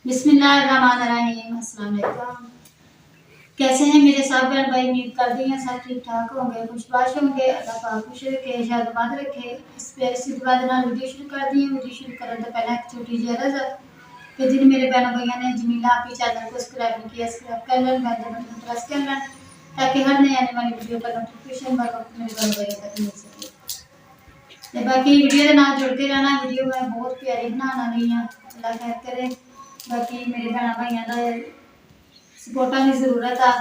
बिस्मिल्लाहिर्रहमानिर्रहीम। अस्सलाम वालेकुम। कैसे हैं मेरे सब बहन भाई? उम्मीद करती हैं सब ठीक ठाक होंगे, खुशबाश होंगे। अल्लाह पाक खुश रखे, शादबाद रखे। इस प्यारी सी दुआ दे नाल वीडियो शुरू कर दी है। वीडियो शुरू करने तो पहले एक छोटी सी अर्ज़ कि जिन मेरे बहन भाइयों ने जमीला आपी चैनल को सब्सक्राइब नहीं किया, सब्सक्राइब कर लें, बेल बटन को प्रेस कर लें ताकि हर नई आने वाली वीडियो का नोटिफिकेशन बर वक्त मेरे बहन भाइयों तक मिल सके। तो बाकी वीडियो के नाल जुड़ते रहना। वीडियो मैं बहुत प्यारी बनाना रही हूँ, अल्लाह खैर करे। बाकी मेरे भैन भाइयों का सपोर्टा की जरूरत आ।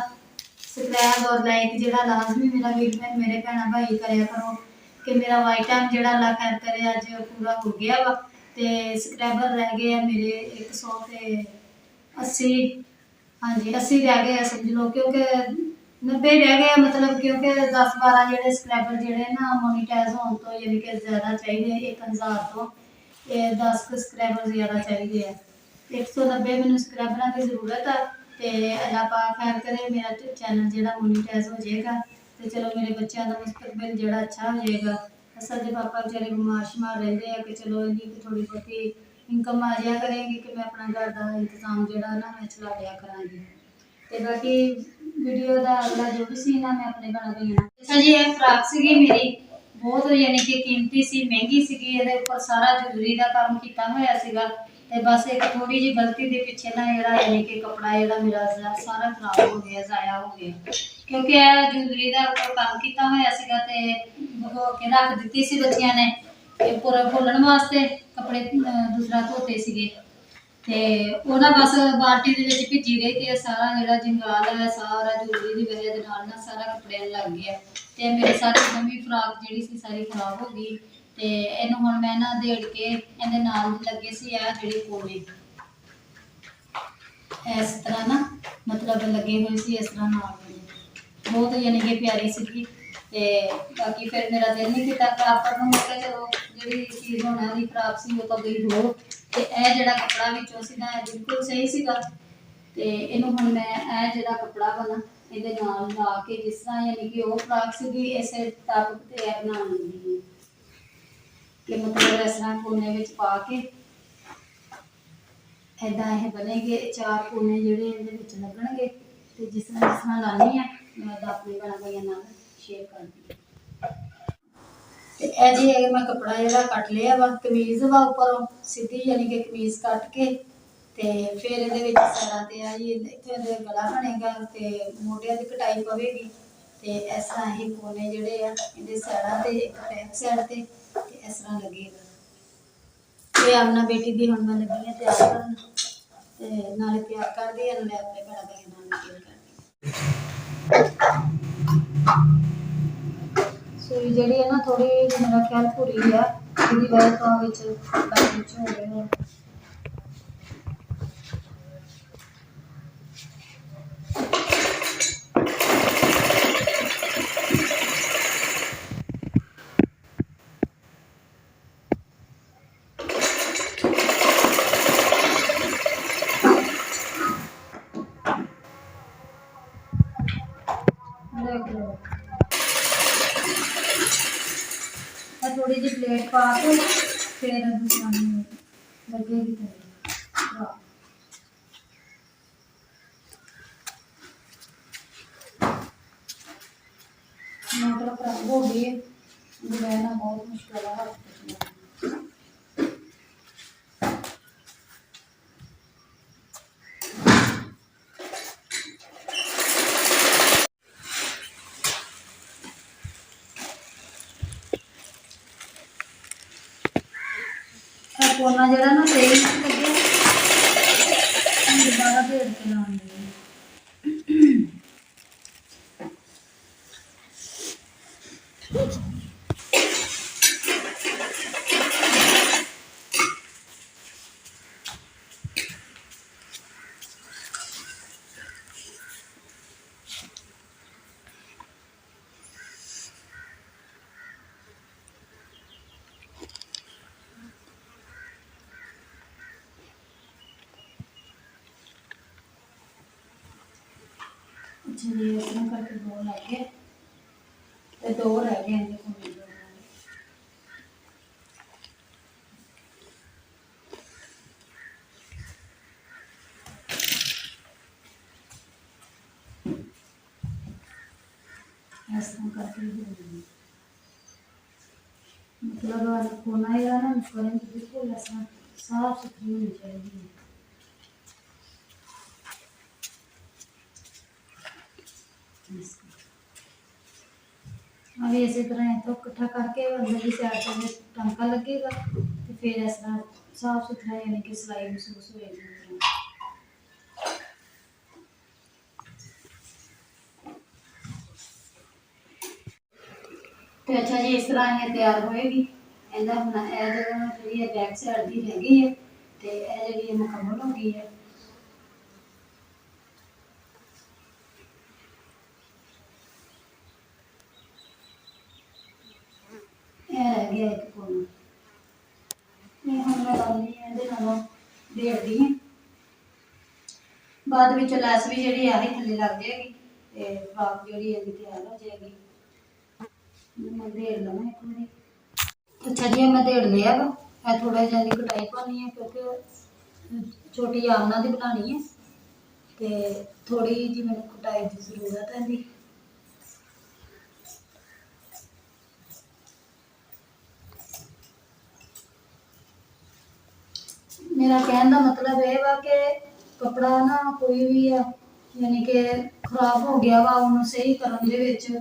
सब्सक्राइब और लाइक जो लाजमी मेरा मेरे भैन भाई करा करो कि मेरा वाइट टाइम जो अल्लाह खैर करे अज पूरा हो गया वा। तो सब्सक्राइबर रह गए मेरे 180। हाँ जी 80 रह गए समझ लो, क्योंकि 90 रह गए मतलब, क्योंकि 10-12 जो सब्सक्राइबर जोड़े ना मोनीटाइज होने तो यानी कि ज़्यादा चाहिए 1000 तो 10 सब्सक्राइबर ज़्यादा चाहिए है। 190 मैंने सब्सक्राइबर की जरूरत है। तो अल्लाह पाक खैर करे मेरा चैनल जो मोनीटाइज हो जाएगा तो चलो मेरे बच्चों का मुस्तकबिल जो अच्छा हो जाएगा। असल के पापा बेचारे बीमार शमार रहते हैं कि चलो इनकी थोड़ी बहुती इनकम आ जाया करेंगी कि मैं अपना घर का इंतजाम जो ना मैं चला लिया कराँगी। तो बाकी वीडियो का अगला जो भी सीन है मैं अपने बना रही हूँ। अच्छा जी ये फ्राक सी मेरी बहुत यानी कि कीमती सी, महंगी सी, ये ऊपर सारा जरूरी का काम किया हुआ सीगा। ते बस एक थोड़ी जी गलती के पीछे ना जरा यानी कि कपड़ा जरा मेरा सारा खराब हो गया, ज़ाया हो गया, क्योंकि जरूरी का ऊपर काम किया हुआ सीगा ते भगो के रख दी सी बच्चियां ने पूरा खोलने वास्ते कपड़े दूसरा धोते सीगे। ते वो ना बस बाल्टी दे विच भिजी रही ते सारा जेड़ा जंगाल है सारा जरूरी दी वजह दे नाल ना सारा कपड़े लग गया। ते मेरी सारी नवीं फ्राक जेड़ी सी सारी खराब हो गई। ते इहनूं हुण मैं ना देड़ के इहदे नाल लगे सी आ जेड़े कोने इस तरह ना मतलब लगे हुए सी इस तरह नाल वाले बहुत यानी कि प्यारी सी। ते बाकी फिर मेरा दिल नहीं किया खराब करने, मैं कहा चलो जी चीज़ होने वाली खराब सी वो तो गई हो। तो यह जो कपड़ा विचों सी ना बिल्कुल सही सीगा। तो इनू हम मैं यह जो कपड़ा वा ना ये ला के जिस तरह यानी कि वह फ्राक सी इस तक तो यह बना लगी कि मतलब इस तरह कोने में पा के इदा यह बनेगे 4 कोने जोड़े ये लगनगे। तो जिस तरह लानी है मैं अपने भैन भाइयों शेयर कर दी। जी है मैं कपड़ा जो कट लिया वा, कमीज वा उपरों सीधी यानी कि कमीज कट के ते फिर ये सैडा ते आई इतने गला बनेगा तो मोढिया की कटाई पवेगी। तो इस तरह ही कोने जोड़े ये सैडा से बैक सैड से इस तरह लगेगा। तो अपना बेटी की हम मैं लगी है तैयार कर नाले तैयार कर दी नाले अपने भैन भाइयों शेयर कर दी। सुई जी है ना थोड़ी मेरा ख्याल भुरी है जिसकी वजह तो हो गए हैं। थोड़ी जी प्लेट पा के फिर लगेगी मोटर खराब हो गई बहना बहुत मुश्किल है। कोना जरा ना सही लगे दोबारा भेड़ के लाने जी इतना करके 2 लग गए तो 2 रह गए हैं देखो। इस तरह करके हो जाएगी। मतलब कोना या ना फ्रंट बिल्कुल ऐसा साफ सुथरी होनी चाहिए। अभी इसी तरह तो इकट्ठा करके अंदर की साइड से टांका लगेगा तो फिर इस तरह साफ सुथरा यानी कि सिलाई महसूस होएगी। तो अच्छा जी इस तरह ये तैयार होएगी। ਇਹਦਾ ਹੁਣ ਇਹ ਜਗ੍ਹਾ ਜਿਹੜੀ ਹੈ ਬੈਕ ਸਾਈਡ ਦੀ ਰਹਿ ਗਈ ਹੈ ਤੇ ਇਹ ਜਿਹੜੀ ਹੈ ਮੁਕੰਮਲ ਹੋ ਗਈ ਹੈ। ਇਹ ਰਹਿ ਗਿਆ ਇੱਕ ਕੋਨਾ। ਇਹ ਹੁਣ ਮੈਂ ਲਾਉਂਦੀ ਹਾਂ ਇਹਦੇ ਨਾਲੋਂ ਢੇੜਦੀ ਹਾਂ। ਬਾਅਦ ਵਿੱਚ ਲੈਸ ਵੀ ਜਿਹੜੀ ਆਹੀ ਥੱਲੇ ਲੱਗ ਜਾਏਗੀ ਤੇ ਫਰਾਕ ਜਿਹੜੀ ਹੈ ਤਿਆਰ ਹੋ ਜਾਏਗੀ। मैं ढेड़ लवां एक बारी। अच्छा जी मैं ढेड़ लिया वा। मैं थोड़ा जिहा दी कटाई पानी है क्योंकि छोटी आमना दी बनानी है तो थोड़ी जी मैंने कटाई की जरूरत है जी। मेरा कहने का मतलब ये वा कि कपड़ा ना कोई भी है यानी कि खराब हो गया वा उन्होंने सही करने दे विच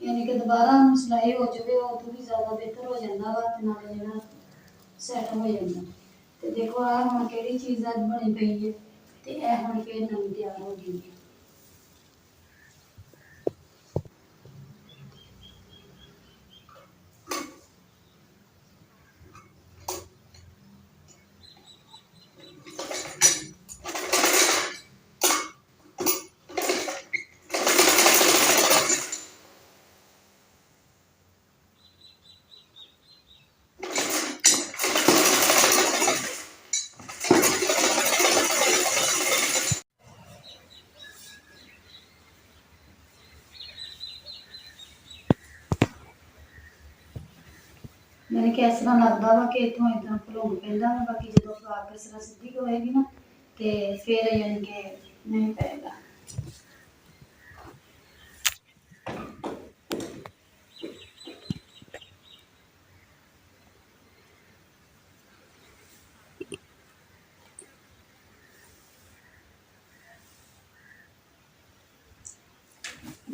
यानी कि दोबारा सिलाई हो जाए तो भी ज़्यादा बेहतर हो जाता वा ते नाले जिहड़ा सैट हो जाता। तो देखो आ हुण किहड़ी चीज़ अज बनी पई है तो यह हुण फिर नवीं तैयार हो गई है। मैंने कि इस तरह लगता वा कि इतों इतना भलोन पैंदा वा बाकी जो फ्राक इस तरह सीधी होएगी ना तो फिर यानी कि नहीं पैगा।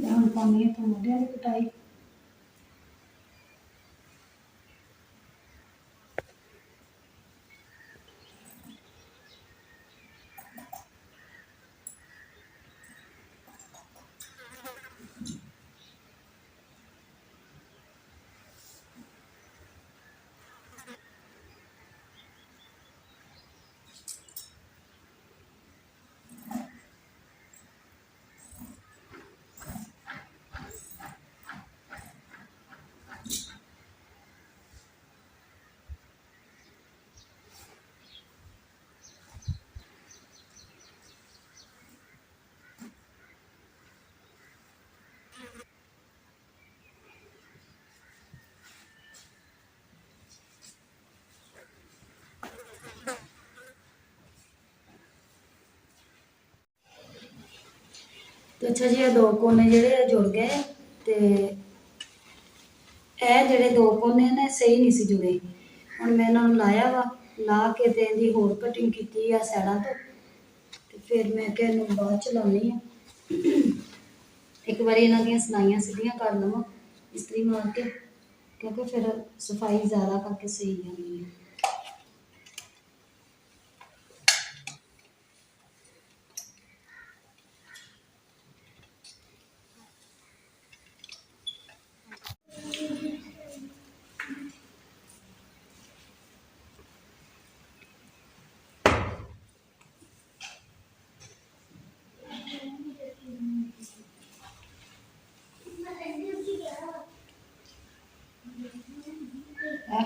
हम पानी है तो मोढियां दी कटाई। तो अच्छा जी दो कोने ਜਿਹੜੇ जुड़ गए तो ਇਹ ਜਿਹੜੇ दो कोने ने सही नहीं सी जुड़े। ਹੁਣ मैं ਇਹਨਾਂ ਨੂੰ ਲਾਇਆ ਵਾ ਲਾ ਕੇ ਤੇ ਇਹਦੀ ਹੋਰ ਕਟਿੰਗ ਕੀਤੀ ਆ ਸਾਈਡਾਂ ਤੋਂ ਤੇ ਫਿਰ ਮੈਂ ਕਿ ਇਹਨੂੰ ਬਾਅਦ ਚ ਲਾਉਣੀ ਆ। ਇੱਕ ਵਾਰੀ ਇਹਨਾਂ ਦੀਆਂ ਸਲਾਈਆਂ ਸਿੱਧੀਆਂ ਕਰ ਲਵਾਂ ਇਸਤਰੀ ਮਾਰ ਕੇ ਕਿਉਂਕਿ ਫਿਰ ਸਫਾਈ ਜ਼ਿਆਦਾ ਕਰਕੇ ਸਹੀ ਜਾਂਦੀ ਹੈ।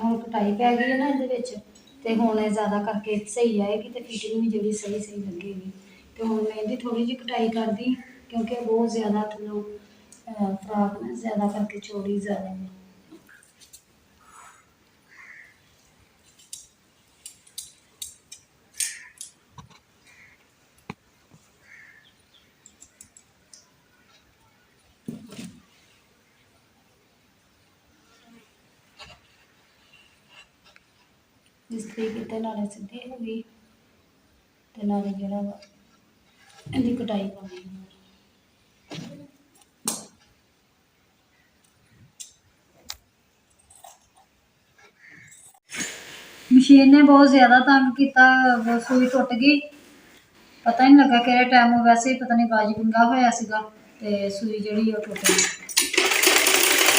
ਹੁਣ ਕਟਾਈ ਪੈ ਗਈ ਹੈ ਨਾ ਇਹਦੇ ਵਿੱਚ ਤੇ ਹੁਣ ਇਹ ਜ਼ਿਆਦਾ ਕਰਕੇ ਸਹੀ ਆਏਗੀ ਤੇ ਫਿਟਿੰਗ ਵੀ ਜਿਹੜੀ ਸਹੀ ਸਹੀ ਲੱਗੇਗੀ। ਤੇ ਹੁਣ ਮੈਂ ਇਹਦੀ ਥੋੜੀ ਜਿਹੀ ਕਟਾਈ ਕਰਦੀ ਕਿਉਂਕਿ ਬਹੁਤ ਜ਼ਿਆਦਾ ਥੱਲੋਂ ਫਰਾਕ ਨਾ ਜ਼ਿਆਦਾ ਕਰਕੇ ਚੌੜੀ ਜ਼ਿਆਦਾ ਹੈ। ਇਸਤਰੀ ਕੀਤੇ ਨਾਲੇ ਸਿੱਧੀ ਹੋ ਗਈ ਤੇ ਨਾਲੇ ਜਿਹੜਾ ਵਾ ਇਹਦੀ ਕਟਾਈ ਪਾਉਣੀ ਹੈ। ਮਸ਼ੀਨ ਨੇ ਬਹੁਤ ਜ਼ਿਆਦਾ ਤੰਗ ਕੀਤਾ, ਸੂਈ ਟੁੱਟ ਗਈ, ਪਤਾ ਨਹੀਂ ਲੱਗਾ ਕਿਹੜੇ ਟਾਈਮ, ਵੈਸੇ ਹੀ ਪਤਾ ਨਹੀਂ ਬਾਜੀ ਵਿੰਗਾ ਹੋਇਆ ਸੀਗਾ ਤੇ ਸੂਈ ਜਿਹੜੀ ਉਹ ਟੁੱਟ ਗਈ।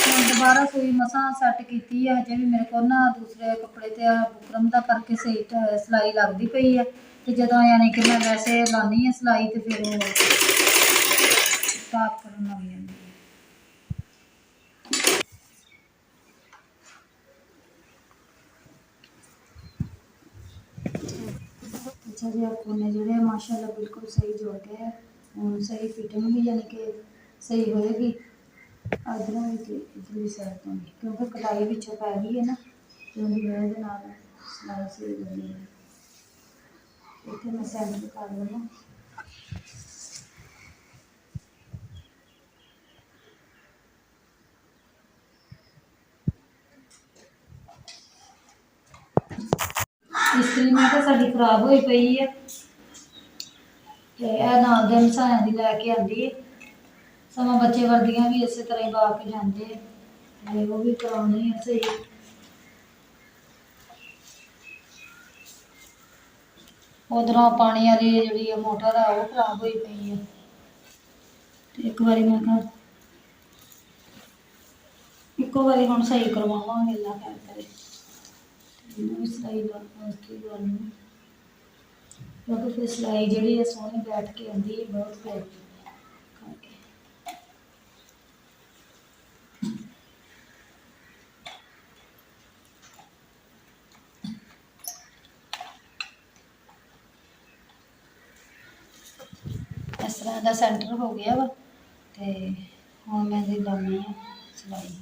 ਹੁਣ ਦੁਬਾਰਾ ਸੂਈ ਮਸਾਂ ਸੈੱਟ ਕੀਤੀ ਹੈ, ਹਜੇ ਵੀ ਮੇਰੇ ਕੋਲ ਨਾ ਦੂਸਰੇ ਕੱਪੜੇ ਤੇ ਬੁਕਰਮ ਦਾ ਕਰਕੇ ਸਹੀ ਸਿਲਾਈ ਲੱਗਦੀ ਪਈ ਹੈ ਤੇ ਜਦੋਂ ਯਾਨੀ ਕਿ ਮੈਂ ਵੈਸੇ ਲਾਉਂਦੀ ਹਾਂ ਸਿਲਾਈ ਤੇ ਫਿਰ ਉਹ ਸਟਾਪ ਕਰਨ ਲੱਗ ਜਾਂਦੀ ਹੈ। अच्छा जी, आपको ने जोड़े माशाल्लाह बिल्कुल सही जोड़ के है, सही फिटिंग भी यानी कि सही होएगी अदरों इधरली साइड तो भी, क्योंकि कटाई पिछों पै गई है ना तो उनकी वजह के नाल सिलाई सही लगी है। इतने मैं सैंटर कर लूँ इस्त्री मैं तो साड़ी खराब हुई पई है ते नाल दे मसाया दी लैके आंदी है, समा बच्चे वर्दियां भी इस तरह ही पा के जाते हैं, वो भी करानी है सही। उधरों पानी वाली जी मोटर है वो खराब हुई पई है, एक बारी मैं कहा इको बारी हम सही करवावांगे अल्लाह खैर करे, सिलाई क्योंकि फिर सिलाई जी सोहनी बैठ के आती है बहुत प्यारी करके। इस तरह का सेंटर हो गया वा ते हुण मैं लानी है सिलाई।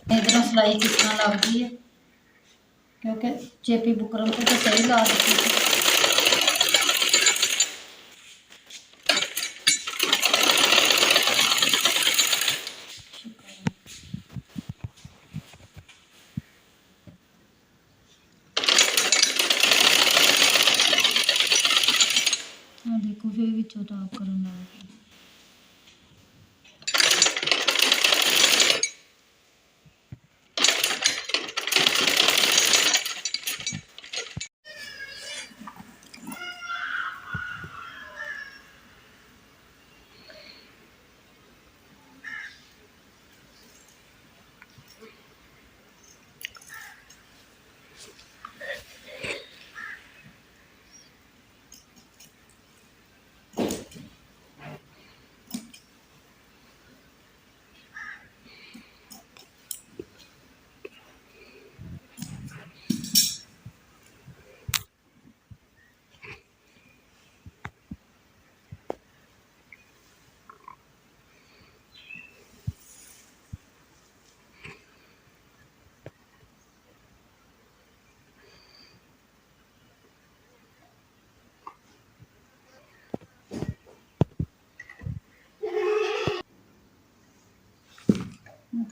इधरों सिलाई किस तरह लगती है क्योंकि चेपी बुकरम तो सही ला दी थी। हाँ देखो फिर विचों टॉप करन लग गई।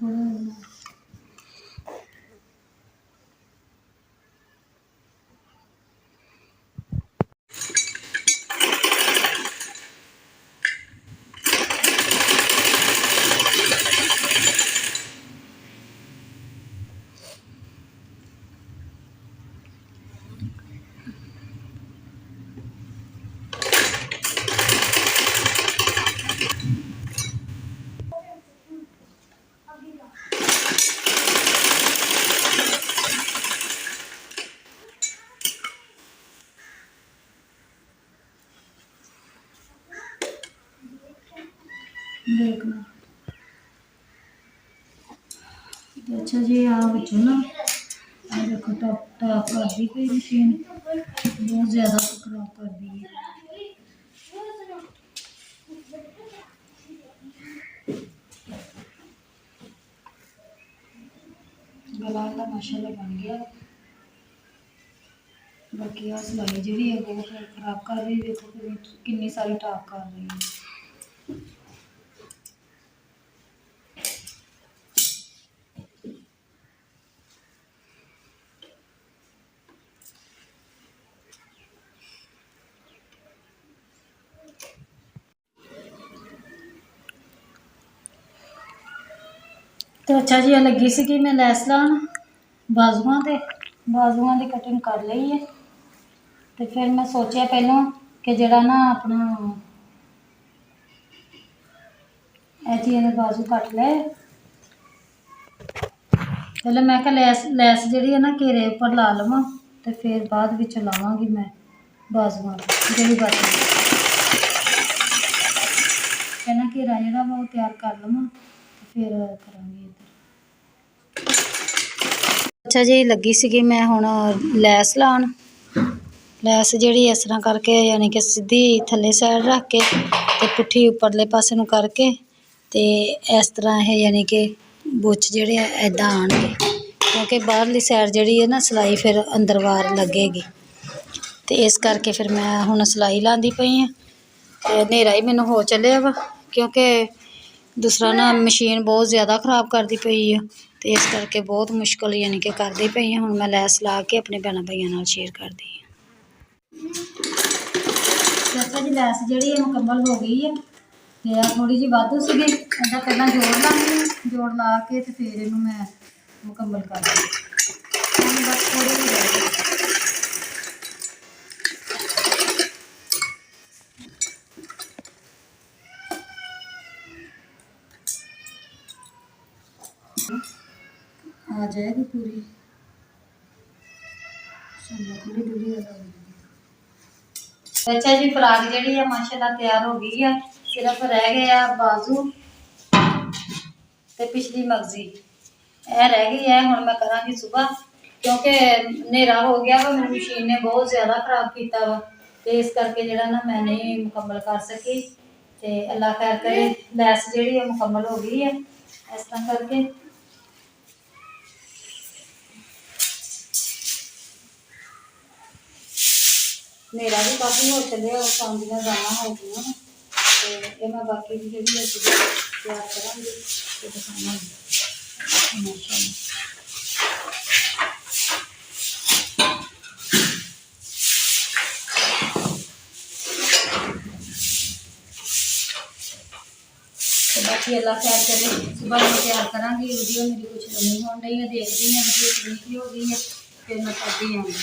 थोड़ा देखना। तो अच्छा जी आ बच्चों ना देखो टॉप टॉप कर दी कोई मशीन बहुत ज़्यादा खराब कर दी है। गला का माशाल्लाह बन गया, बाकी आ सिलाई जी है बहुत खराब कर रही, देखो कितनी सारी टाप कर रही है। तो अच्छा जी लगी सी कि मैं लैस लान बाजुआं ते बाजुआं की कटिंग कर ली है। तो फिर मैं सोचा पहलों कि जड़ा ना अपना ऐसी बाजू कट ले, पहले मैं क्या लैस लैस जी है ना घेरे उपर ला लवां, तो फिर बाद विच लावांगी मैं बाजुआं जी बाजू पहला घेरा जोड़ा वो तैयार कर लवां, तो फिर करांगी इधर। अच्छा जी लगी सी मैं हुण लैस लान, लैस जी इस तरह करके यानी कि सीधी थल्ले साइड रख के ते पुट्ठी उपरले पासे नूं करके ते इस तरह है यानी कि बुच जेहड़े इदां आउणगे, क्योंकि बाहरली साइड जी है ना सिलाई फिर अंदर वार लगेगी। तो इस करके फिर मैं हुण सिलाई लांदी पई हाँ। तो नेरा ही मैनू हो चलिया वा, क्योंकि दूसरा ना मशीन बहुत ज़्यादा खराब करती पई है। तो इस करके बहुत मुश्किल यानी कि करदी पई हाँ। हुण मैं लैस ला के अपने भैणां भाइयां नाल शेयर करदी हाँ। अच्छा जी लैस जी मुकम्मल हो गई है, तो थोड़ी जी वाधू सी इदा पहला जोड़ लाँगी, जोड़ ला के तो फिर इनू मैं मुकम्मल कर दूँगी। बस थोड़ी जी रह गई। आ जाएगी पूरी खुली डुली। अच्छा जी फ्राक जी है माशाल्लाह तैयार हो गई है, सिर्फ रह गया बाजू ते पिछली मगजी ए रह गई है। हुण मैं करांगी सुबह, क्योंकि नेरा हो गया वा, मेरी मशीन ने बहुत ज़्यादा खराब किया वा, तो इस करके जरा ना मैं नहीं मुकम्मल कर सकी। तो अल्लाह खैर करे, लैस जी है मुकम्मल हो गई है इस तरह करके। नेरा भी काफ़ी हो चलिया, शाम दी गाना हो गई, तो ये मैं बाकी जी तैयार करांगी तो दिखावांगी माशाल्लाह। तो बाकी अल्लाह खैर करे, सुबह मैं तैयार करांगी। वीडियो मेरी कुछ लंबी हो रही है, देखती हैं वीडियो कितनी की हो गई है, फिर मैं करती आऊँगी।